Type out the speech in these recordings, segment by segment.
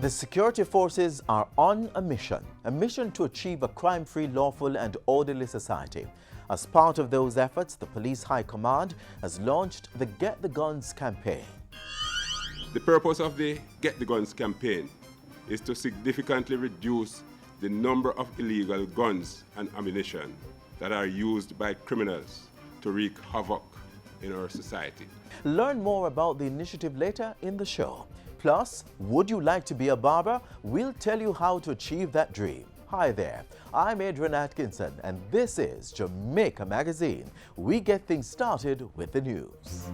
The security forces are on a mission to achieve a crime-free, lawful and orderly society. As part of those efforts, the Police High Command has launched the Get the Guns campaign. The purpose of the Get the Guns campaign is to significantly reduce the number of illegal guns and ammunition that are used by criminals to wreak havoc in our society. Learn more about the initiative later in the show. Plus, would you like to be a barber? We'll tell you how to achieve that dream. Hi there, I'm Adrian Atkinson and this is Jamaica Magazine. We get things started with the news.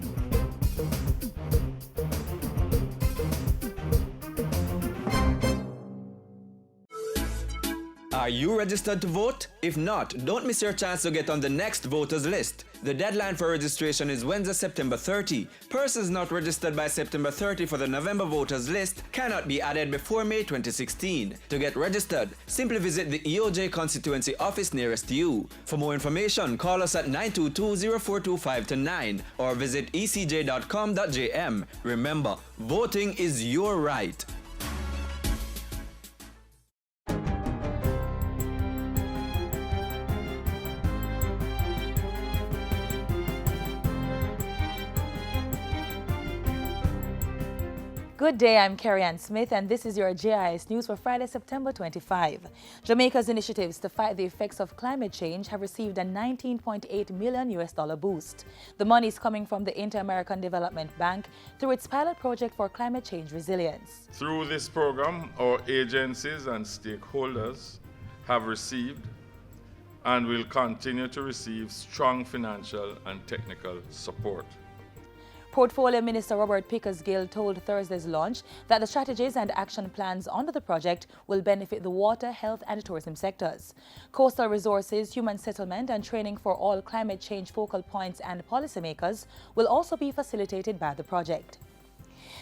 Are you registered to vote? If not, don't miss your chance to get on the next voters list. The deadline for registration is Wednesday, September 30. Persons not registered by September 30 for the November voters list cannot be added before May 2016. To get registered, simply visit the EOJ constituency office nearest you. For more information, call us at 922-0425-9 or visit ecj.com.jm. Remember, voting is your right. Good day, I'm Carrie Ann Smith and this is your JIS News for Friday, September 25. Jamaica's initiatives to fight the effects of climate change have received a $19.8 million boost. The money is coming from the Inter-American Development Bank through its pilot project for climate change resilience. Through this program, our agencies and stakeholders have received and will continue to receive strong financial and technical support. Portfolio Minister Robert Pickersgill told Thursday's launch that the strategies and action plans under the project will benefit the water, health and tourism sectors. Coastal resources, human settlement and training for all climate change focal points and policymakers will also be facilitated by the project.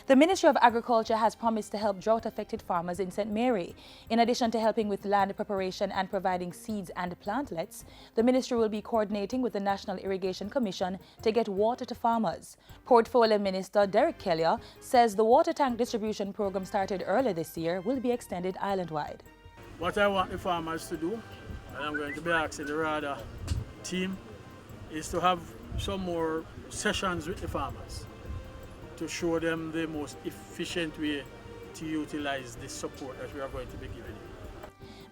The Ministry of Agriculture has promised to help drought-affected farmers in St. Mary. In addition to helping with land preparation and providing seeds and plantlets, the ministry will be coordinating with the National Irrigation Commission to get water to farmers. Portfolio Minister Derek Kelly says the water tank distribution program started earlier this year will be extended island-wide. What I want the farmers to do, and I'm going to be asking the RADA team, is to have some more sessions with the farmers, to show them the most efficient way to utilize the support that we are going to be giving.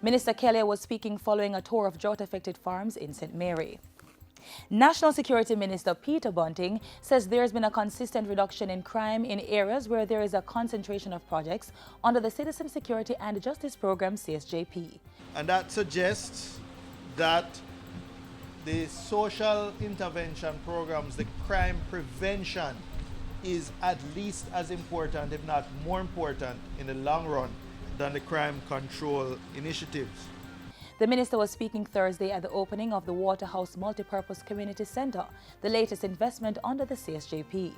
Minister Kelly was speaking following a tour of drought-affected farms in St. Mary. National Security Minister Peter Bunting says there's been a consistent reduction in crime in areas where there is a concentration of projects under the Citizen Security and Justice Program, CSJP. And that suggests that the social intervention programs, the crime prevention, is at least as important, if not more important, in the long run than the crime control initiatives. The minister was speaking Thursday at the opening of the Waterhouse Multipurpose Community Center, the latest investment under the CSJP.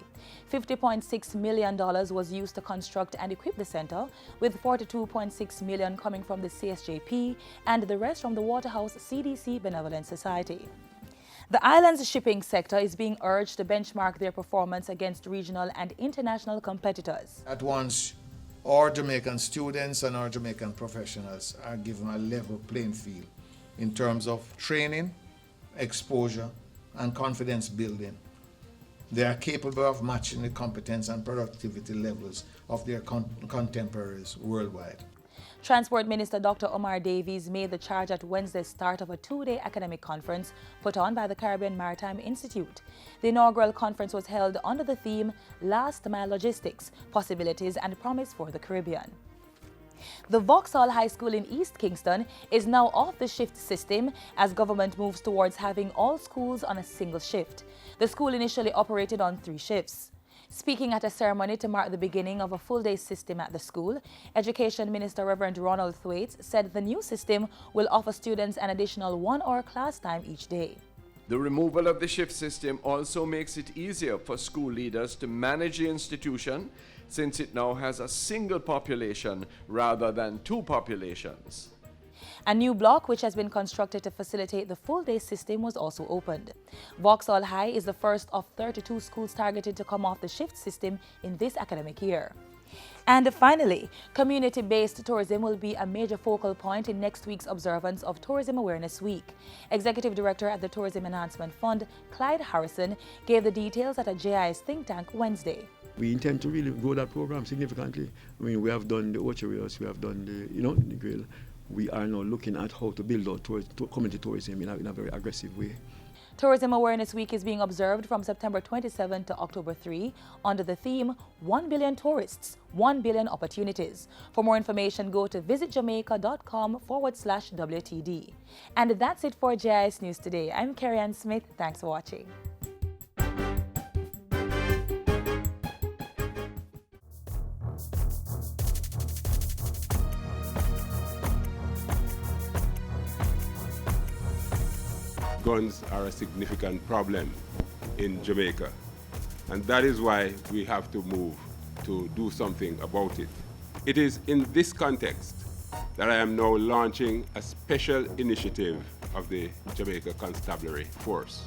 $50.6 million was used to construct and equip the center, with $42.6 million coming from the CSJP and the rest from the Waterhouse CDC Benevolent Society. The island's shipping sector is being urged to benchmark their performance against regional and international competitors. At once, our Jamaican students and our Jamaican professionals are given a level playing field in terms of training, exposure, and confidence building. They are capable of matching the competence and productivity levels of their contemporaries worldwide. Transport Minister Dr. Omar Davies made the charge at Wednesday's start of a two-day academic conference put on by the Caribbean Maritime Institute. The inaugural conference was held under the theme Last Mile Logistics, Possibilities and Promise for the Caribbean. The Vauxhall High School in East Kingston is now off the shift system as government moves towards having all schools on a single shift. The school initially operated on 3 shifts. Speaking at a ceremony to mark the beginning of a full-day system at the school, Education Minister Reverend Ronald Thwaites said the new system will offer students an additional 1-hour class time each day. The removal of the shift system also makes it easier for school leaders to manage the institution, since it now has a single population rather than 2 populations. A new block which has been constructed to facilitate the full-day system was also opened. Vauxhall High is the first of 32 schools targeted to come off the shift system in this academic year. And finally, community-based tourism will be a major focal point in next week's observance of Tourism Awareness Week. Executive Director at the Tourism Enhancement Fund, Clyde Harrison, gave the details at a JIS think tank Wednesday. We intend to really grow that program significantly. I mean, we have done the orchards, we have done the grill. We are now looking at how to build out community tourism in a very aggressive way. Tourism Awareness Week is being observed from September 27 to October 3 under the theme 1 billion tourists, 1 billion opportunities. For more information, go to visitjamaica.com/WTD. And that's it for JIS News Today. I'm Carrie Ann Smith. Thanks for watching. Guns are a significant problem in Jamaica, and that is why we have to move to do something about it. It is in this context that I am now launching a special initiative of the Jamaica Constabulary Force,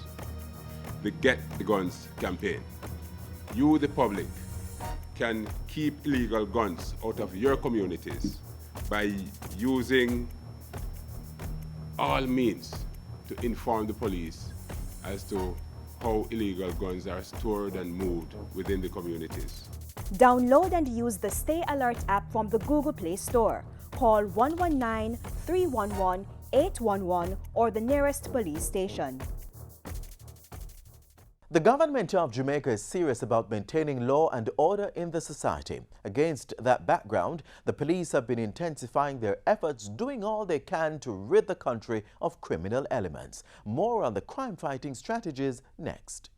the Get the Guns campaign. You, the public, can keep illegal guns out of your communities by using all means to inform the police as to how illegal guns are stored and moved within the communities. Download and use the Stay Alert app from the Google Play Store. Call 119-311-811 or the nearest police station. The government of Jamaica is serious about maintaining law and order in the society. Against that background, the police have been intensifying their efforts, doing all they can to rid the country of criminal elements. More on the crime-fighting strategies next.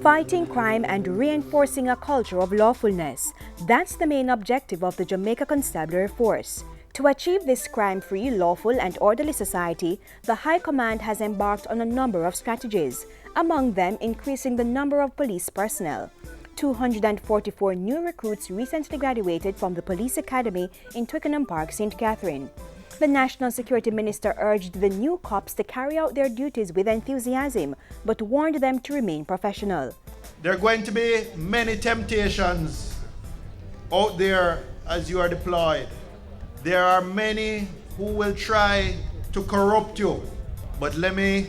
Fighting crime and reinforcing a culture of lawfulness. That's the main objective of the Jamaica Constabulary Force. To achieve this crime-free, lawful and orderly society, the High Command has embarked on a number of strategies, among them increasing the number of police personnel. 244 new recruits recently graduated from the Police Academy in Twickenham Park, St. Catherine. The National Security Minister urged the new cops to carry out their duties with enthusiasm, but warned them to remain professional. There are going to be many temptations out there as you are deployed. There are many who will try to corrupt you, but let me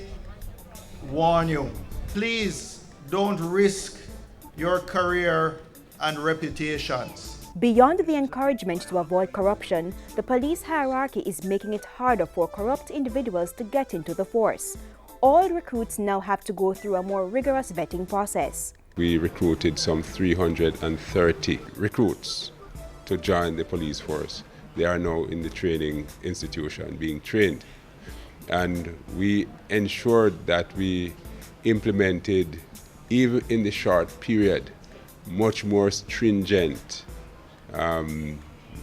warn you, please don't risk your career and reputations. Beyond the encouragement to avoid corruption, the police hierarchy is making it harder for corrupt individuals to get into the force. All recruits now have to go through a more rigorous vetting process. We recruited some 330 recruits to join the police force. They are now in the training institution being trained. And we ensured that we implemented, even in the short period, much more stringent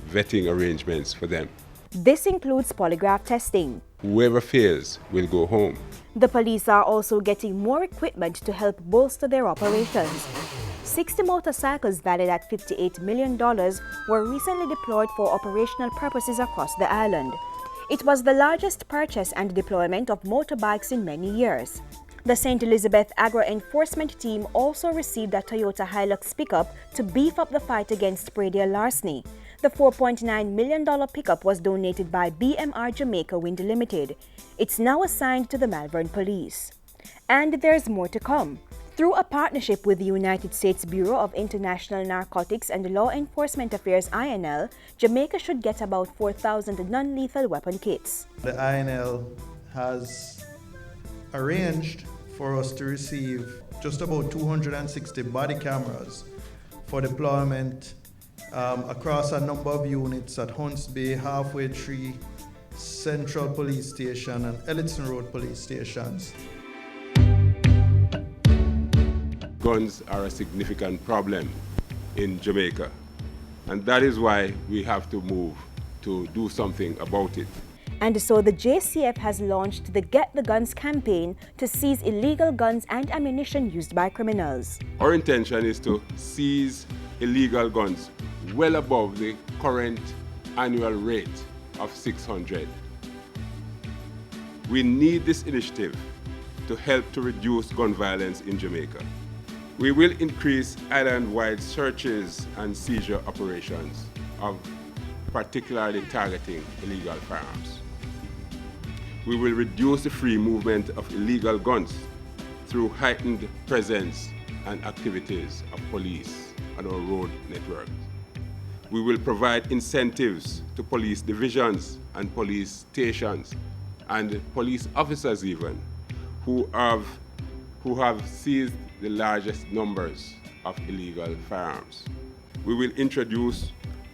vetting arrangements for them. This includes polygraph testing. Whoever fails will go home. The police are also getting more equipment to help bolster their operations. 60 motorcycles valued at $58 million were recently deployed for operational purposes across the island. It was the largest purchase and deployment of motorbikes in many years. The St. Elizabeth Agro Enforcement Team also received a Toyota Hilux pickup to beef up the fight against predial larceny. The $4.9 million pickup was donated by BMR Jamaica Wind Limited. It's now assigned to the Malvern Police. And there's more to come. Through a partnership with the United States Bureau of International Narcotics and Law Enforcement Affairs INL, Jamaica should get about 4,000 non-lethal weapon kits. The INL has arranged for us to receive just about 260 body cameras for deployment across a number of units at Hunts Bay, Halfway Tree, Central Police Station and Ellison Road Police Stations. Guns are a significant problem in Jamaica, and that is why we have to move to do something about it. And so the JCF has launched the Get the Guns campaign to seize illegal guns and ammunition used by criminals. Our intention is to seize illegal guns well above the current annual rate of 600. We need this initiative to help to reduce gun violence in Jamaica. We will increase island-wide searches and seizure operations of particularly targeting illegal firearms. We will reduce the free movement of illegal guns through heightened presence and activities of police on our road network. We will provide incentives to police divisions and police stations and police officers even who have seized the largest numbers of illegal firearms. We will introduce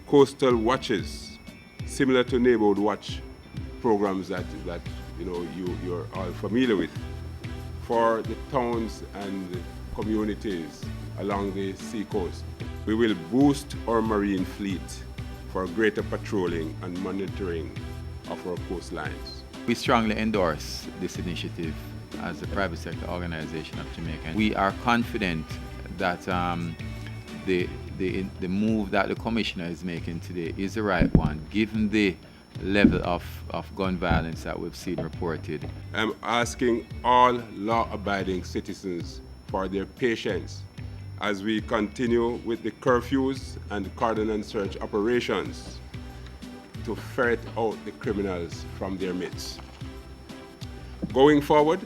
coastal watches, similar to neighborhood watch programs that you're all familiar with, for the towns and communities along the seacoast. We will boost our marine fleet for greater patrolling and monitoring of our coastlines. We strongly endorse this initiative as a private sector organization of Jamaica. We are confident that the move that the Commissioner is making today is the right one, given the level of gun violence that we've seen reported. I'm asking all law-abiding citizens for their patience as we continue with the curfews and cordon and search operations to ferret out the criminals from their midst. Going forward,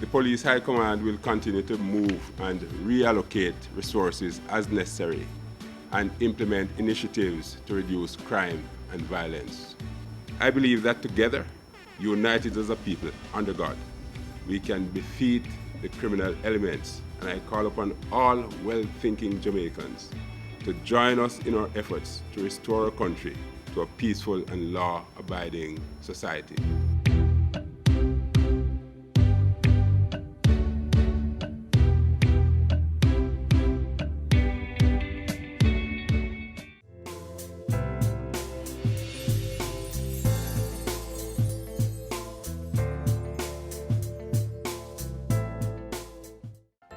the Police High Command will continue to move and reallocate resources as necessary and implement initiatives to reduce crime and violence. I believe that together, united as a people under God, we can defeat the criminal elements, and I call upon all well-thinking Jamaicans to join us in our efforts to restore our country to a peaceful and law-abiding society.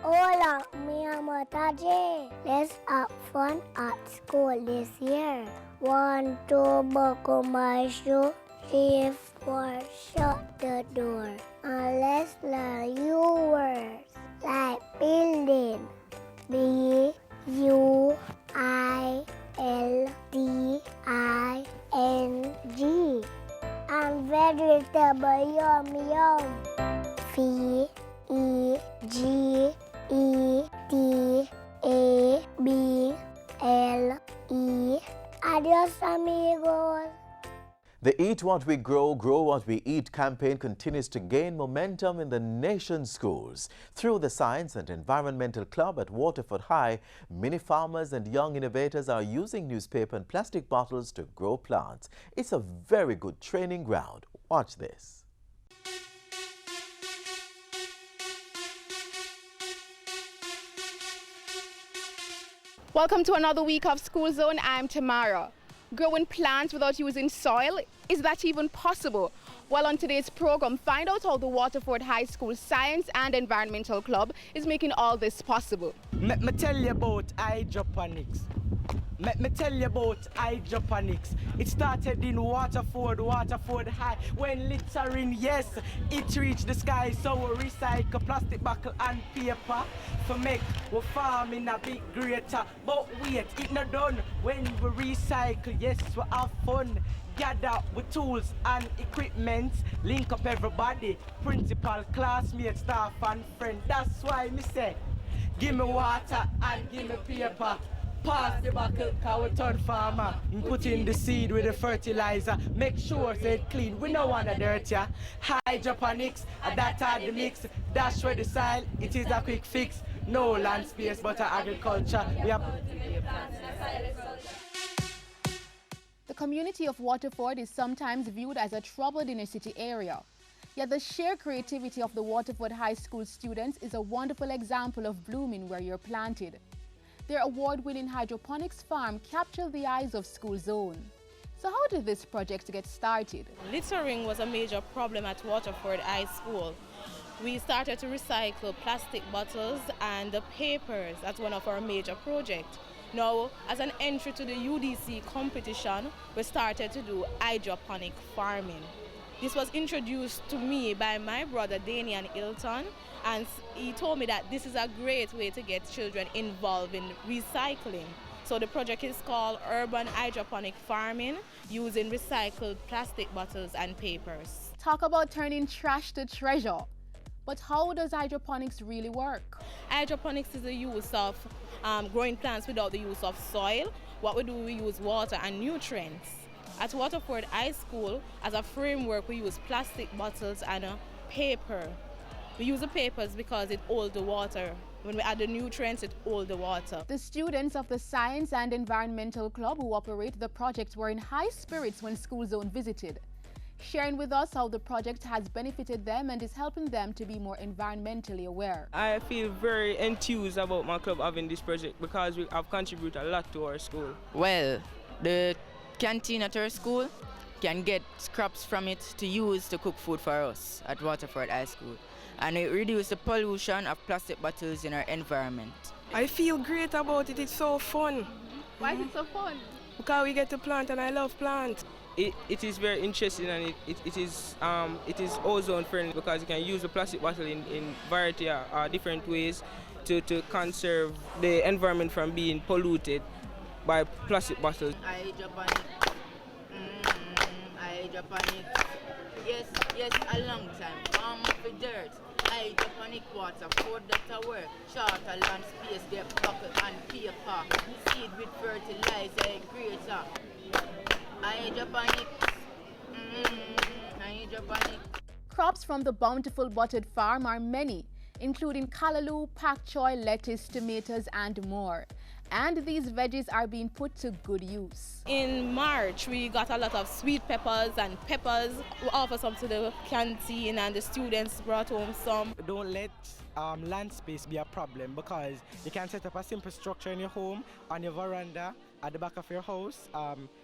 Hola, me llamo Taje. Let's have fun at school this year. 1, 2, buckle my shoe. 3, 4, shut the door. And let's learn new words like building. B-U-I-L-D-I-N-G. And vegetable, yum yum. V-E-G-E-T-A-B-L-E. Adios, amigos. The Eat What We Grow, Grow What We Eat campaign continues to gain momentum in the nation's schools. Through the Science and Environmental Club at Waterford High, many farmers and young innovators are using newspaper and plastic bottles to grow plants. It's a very good training ground. Watch this. Welcome to another week of School Zone. I'm Tamara. Growing plants without using soil, is that even possible? Well, on today's program, find out how the Waterford High School Science and Environmental Club is making all this possible. Let me tell you about hydroponics. It started in Waterford High, when littering, yes, it reached the sky. So we recycle plastic bottle and paper for make we farming a bit greater. But wait, it not done. When we recycle, yes, we have fun. Gather with tools and equipment, link up everybody, principal, classmates, staff and friend. That's why me say, give me water and give me paper. Pass the bucket, cause we turn farmer. And put in the seed with the fertilizer. Make sure it's clean, we don't want to dirt ya. Hydroponics, that are the mix. Dash with the soil, it is a quick fix. No land space, but agriculture. We have The community of Waterford is sometimes viewed as a troubled inner city area. Yet the sheer creativity of the Waterford High School students is a wonderful example of blooming where you're planted. Their award-winning hydroponics farm captured the eyes of School Zone. So how did this project get started? Littering was a major problem at Waterford High School. We started to recycle plastic bottles and the papers as one of our major projects. Now, as an entry to the UDC competition, we started to do hydroponic farming. This was introduced to me by my brother Danian Hilton, and he told me that this is a great way to get children involved in recycling. So the project is called Urban Hydroponic Farming using recycled plastic bottles and papers. Talk about turning trash to treasure. But how does hydroponics really work? Hydroponics is the use of growing plants without the use of soil. What we do, we use water and nutrients. At Waterford High School, as a framework, we use plastic bottles and paper. We use the papers because it holds the water. When we add the nutrients, it holds the water. The students of the Science and Environmental Club who operate the project were in high spirits when School Zone visited, sharing with us how the project has benefited them and is helping them to be more environmentally aware. I feel very enthused about my club having this project because we have contributed a lot to our school. Well, the canteen at our school can get scraps from it to use to cook food for us at Waterford High School. And it reduces the pollution of plastic bottles in our environment. I feel great about it. It's so fun. Why is it so fun? Because we get to plant and I love plants. It is very interesting, and it is ozone friendly because you can use a plastic bottle in variety of different ways to conserve the environment from being polluted by plastic bottles. Hydroponic. Hydroponic. Yes, a long time. Farm for dirt. Hydroponic water, food that work. Shorter land space, get bucket and paper. Seed with fertilizer, greater. Hydroponic. Hydroponic. Crops from the bountiful buttered farm are many, including callaloo, pak choy, lettuce, tomatoes, and more. And these veggies are being put to good use. In March, we got a lot of sweet peppers and peppers. We offer some to the canteen and the students brought home some. Don't let land space be a problem, because you can set up a simple structure in your home, on your veranda, at the back of your house,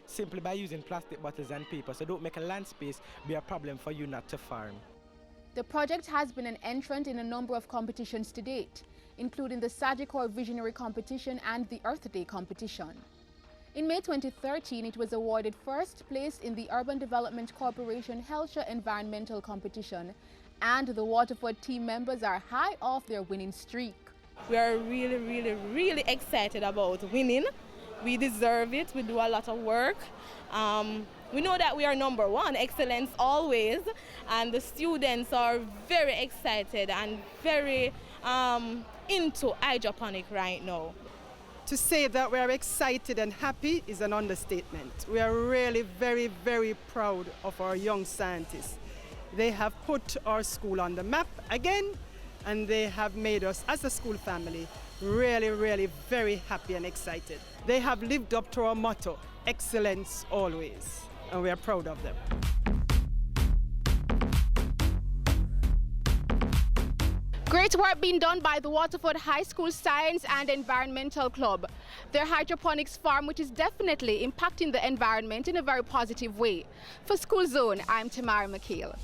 simply by using plastic bottles and paper. So don't make a land space be a problem for you not to farm. The project has been an entrant in a number of competitions to date, including the Sagicor Visionary Competition and the Earth Day Competition. In May 2013, it was awarded first place in the Urban Development Corporation Helsha Environmental Competition, and the Waterford team members are high off their winning streak. We are really excited about winning. We deserve it. We do a lot of work. We know that we are number one, excellence always, and the students are very excited and very into hydroponic right now. To say that we are excited and happy is an understatement. We are really very proud of our young scientists. They have put our school on the map again, and they have made us as a school family really very happy and excited. They have lived up to our motto, excellence always, and we are proud of them. Great work being done by the Waterford High School Science and Environmental Club. Their hydroponics farm, which is definitely impacting the environment in a very positive way. For School Zone, I'm Tamara McHale.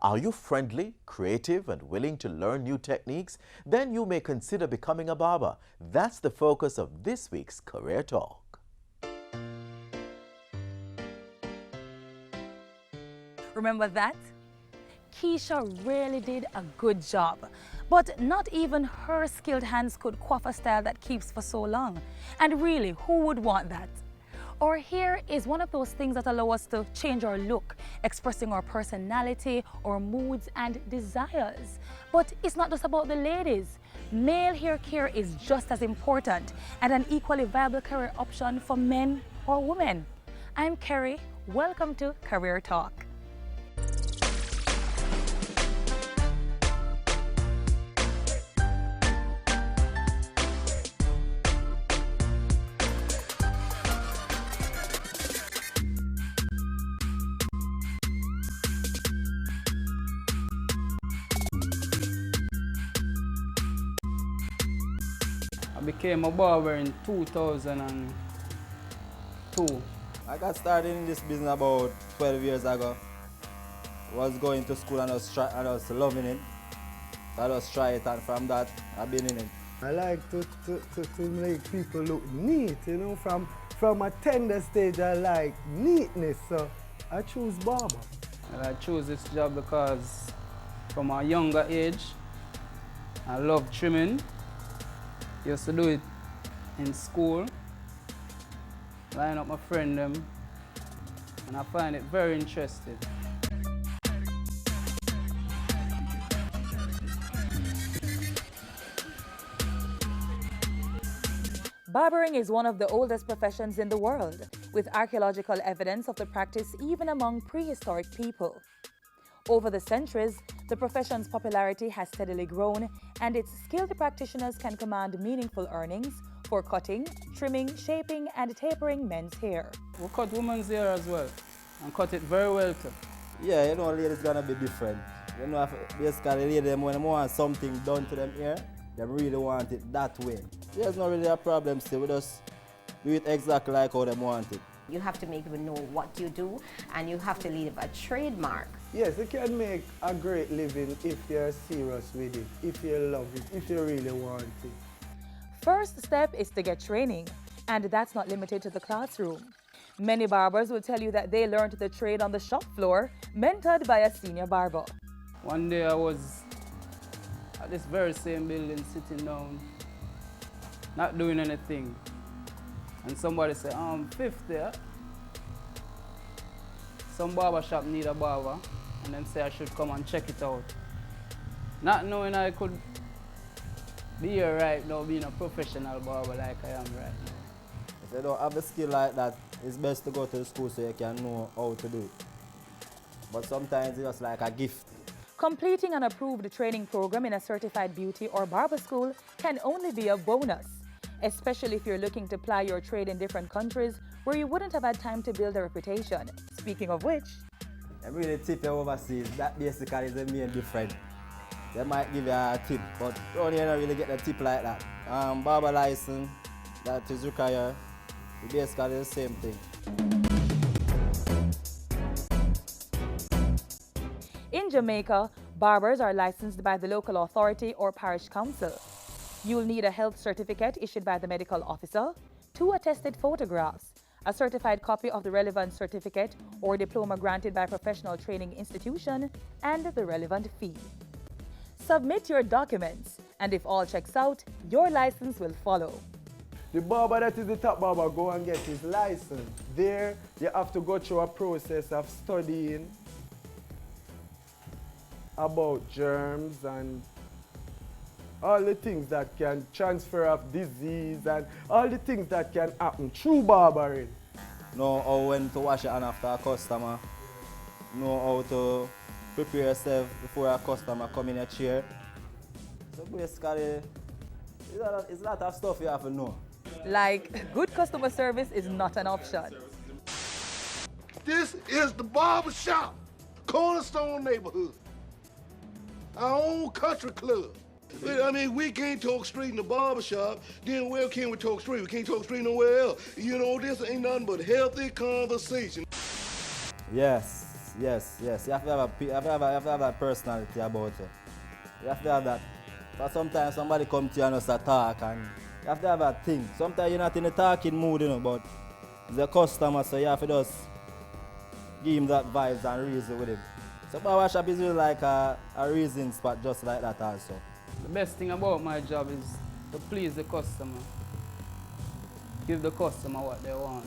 Are you friendly, creative, and willing to learn new techniques? Then you may consider becoming a barber. That's the focus of this week's Career Talk. Remember that? Keisha really did a good job, but not even her skilled hands could coif a style that keeps for so long. And really, who would want that? Our hair is one of those things that allow us to change our look, expressing our personality, our moods and desires. But it's not just about the ladies. Male hair care is just as important and an equally viable career option for men or women. I'm Kerry. Welcome to Career Talk. I became a barber in 2002. I got started in this business about 12 years ago. I was going to school and I was loving it. I just tried it, and from that I've been in it I like to make people look neat, you know, from a tender stage I like neatness, so I choose barber. And I choose this job because from a younger age, I love trimming. Used to do it in school, line up my friend them, and I find it very interesting. Barbering is one of the oldest professions in the world, with archaeological evidence of the practice even among prehistoric people. Over the centuries, the profession's popularity has steadily grown, and its skilled practitioners can command meaningful earnings for cutting, trimming, shaping, and tapering men's hair. We cut women's hair as well, and cut it very well too. Yeah, you know, ladies gonna be different. You know, basically, ladies, when they want something done to them hair, they really want it that way. There's not really a problem still, we just do it exactly like how they want it. You have to make people know what you do, and you have to leave a trademark. Yes, you can make a great living if you're serious with it, if you love it, if you really want it. First step is to get training, and that's not limited to the classroom. Many barbers will tell you that they learned the trade on the shop floor, mentored by a senior barber. One day I was at this very same building sitting down, not doing anything. And somebody said, fifth there, some barber shop need a barber, and them say I should come and check it out. Not knowing I could be here right now, being a professional barber like I am right now. If you don't have a skill like that, it's best to go to the school so you can know how to do it. But sometimes it's just like a gift. Completing an approved training program in a certified beauty or barber school can only be a bonus, especially if you're looking to ply your trade in different countries where you wouldn't have had time to build a reputation. Speaking of which, I really tip you overseas, that basically is the main difference. They might give you a tip, but down here you don't really get a tip like that. Barber license, that is required, it's basically the same thing. in Jamaica, barbers are licensed by the local authority or parish council. You'll need a health certificate issued by the medical officer, 2 attested photographs, a certified copy of the relevant certificate or diploma granted by a professional training institution, and the relevant fee. Submit your documents, and if all checks out, your license will follow. The barber that is the top barber go and get his license. There, you have to go through a process of studying about germs and all the things that can transfer of disease and all the things that can happen through barbering. Know how when to wash your hand after a customer. Know how to prepare yourself before a customer come in your chair. So basically, it's a lot of stuff you have to know. Like, good customer service is not an option. This is the barber shop, Cornerstone neighborhood. Our own country club. I mean, we can't talk street in the barber shop, then where can we talk street? We can't talk street nowhere else. You know, this ain't nothing but healthy conversation. Yes. You have to have that personality about it. You have to have that. But sometimes somebody come to you and just talk, and you have to have that thing. Sometimes you're not in the talking mood, you know, but he's a customer, so you have to just give him that vibes and reason with him. So barber shop is really like a reason spot just like that also. The best thing about my job is to please the customer. Give the customer what they want.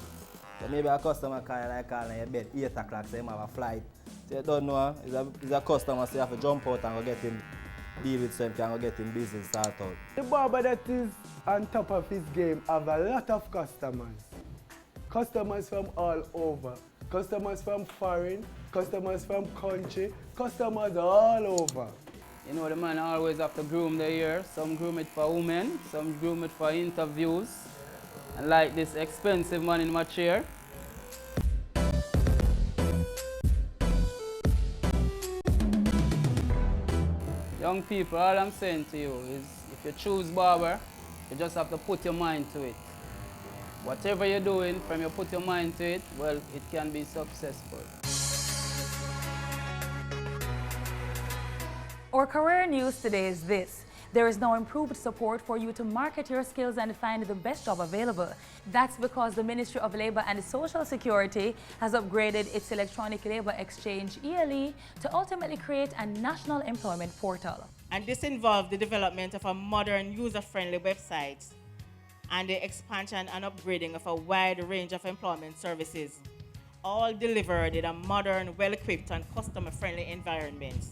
So maybe a customer call in your bed 8 o'clock, so you have a flight. So you don't know, he's a customer, so you have to jump out and go get him, deal with him, can go get him business start out. The barber that is on top of his game have a lot of customers. Customers from all over. Customers from foreign, customers from country, customers all over. You know, the man always have to groom the hair. Some groom it for women, some groom it for interviews. And like this expensive man in my chair. Young people, all I'm saying to you is if you choose barber, you just have to put your mind to it. Whatever you're doing, from you put your mind to it, well, it can be successful. Our career news today is this. There is now improved support for you to market your skills and find the best job available. That's because the Ministry of Labour and Social Security has upgraded its electronic labour exchange ELE to ultimately create a national employment portal. And this involved the development of a modern, user-friendly website and the expansion and upgrading of a wide range of employment services, all delivered in a modern, well-equipped and customer-friendly environment.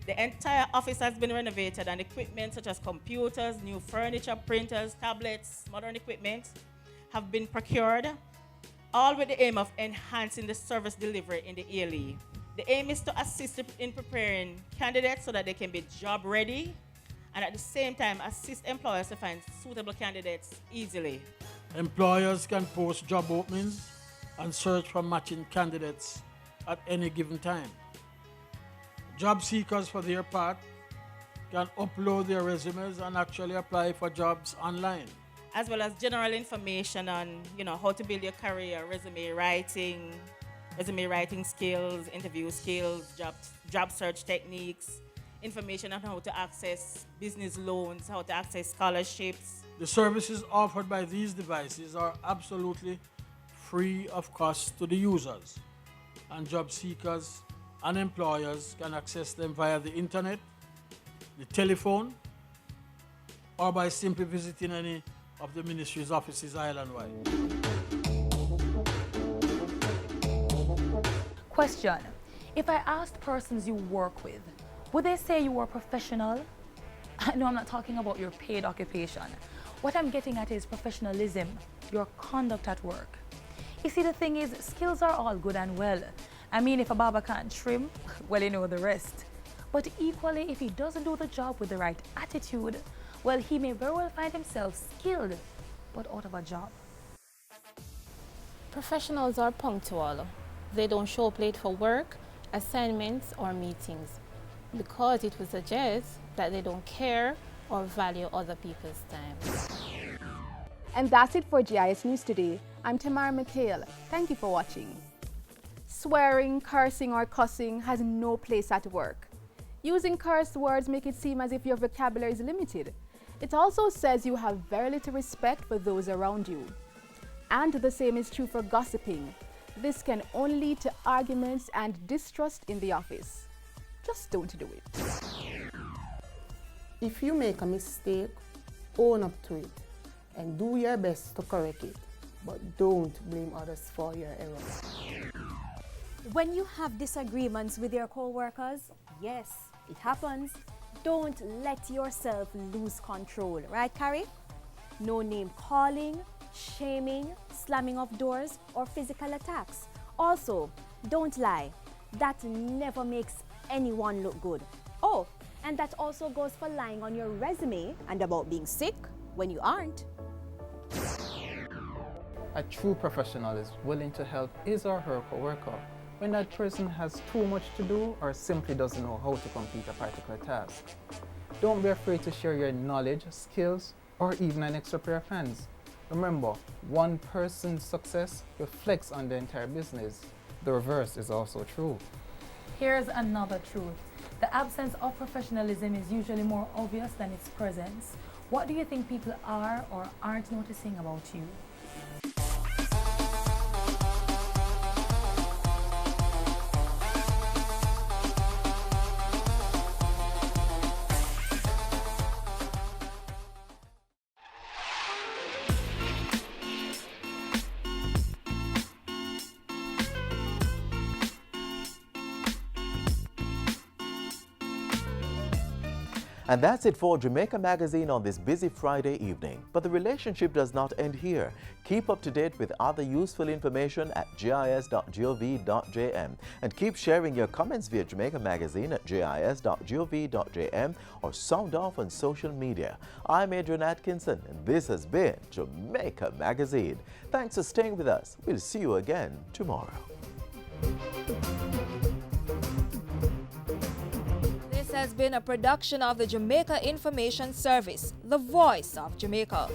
The entire office has been renovated and equipment such as computers, new furniture, printers, tablets, modern equipment have been procured, all with the aim of enhancing the service delivery in the ELE. The aim is to assist in preparing candidates so that they can be job ready and at the same time assist employers to find suitable candidates easily. Employers can post job openings and search for matching candidates at any given time. Job seekers, for their part, can upload their resumes and actually apply for jobs online. As well as general information on, how to build your career, resume writing skills, interview skills, job search techniques, information on how to access business loans, how to access scholarships. The services offered by these devices are absolutely free of cost to the users, and job seekers and employers can access them via the internet, the telephone, or by simply visiting any of the ministry's offices island-wide. Question: if I asked persons you work with, would they say you are professional? No, I'm not talking about your paid occupation. What I'm getting at is professionalism, your conduct at work. You see, the thing is, skills are all good and well. I mean, if a barber can't trim, well, you know the rest. But equally, if he doesn't do the job with the right attitude, well, he may very well find himself skilled, but out of a job. Professionals are punctual. They don't show up late for work, assignments, or meetings, because it would suggest that they don't care or value other people's time. And that's it for GIS News today. I'm Tamara McHale. Thank you for watching. Swearing, cursing, or cussing has no place at work. Using curse words make it seem as if your vocabulary is limited. It also says you have very little respect for those around you. And the same is true for gossiping. This can only lead to arguments and distrust in the office. Just don't do it. If you make a mistake, own up to it and do your best to correct it, but don't blame others for your errors. When you have disagreements with your co-workers, yes, it happens. Don't let yourself lose control, right, Carrie? No name calling, shaming, slamming of doors, or physical attacks. Also, don't lie. That never makes anyone look good. Oh, and that also goes for lying on your resume and about being sick when you aren't. A true professional is willing to help his or her co-worker when that person has too much to do or simply doesn't know how to complete a particular task. Don't be afraid to share your knowledge, skills, or even an extra pair of hands. Remember, one person's success reflects on the entire business. The reverse is also true. Here's another truth. The absence of professionalism is usually more obvious than its presence. What do you think people are or aren't noticing about you? And that's it for Jamaica Magazine on this busy Friday evening. But the relationship does not end here. Keep up to date with other useful information at gis.gov.jm and keep sharing your comments via Jamaica Magazine at gis.gov.jm or sound off on social media. I'm Adrian Atkinson and this has been Jamaica Magazine. Thanks for staying with us. We'll see you again tomorrow. This has been a production of the Jamaica Information Service, the voice of Jamaica.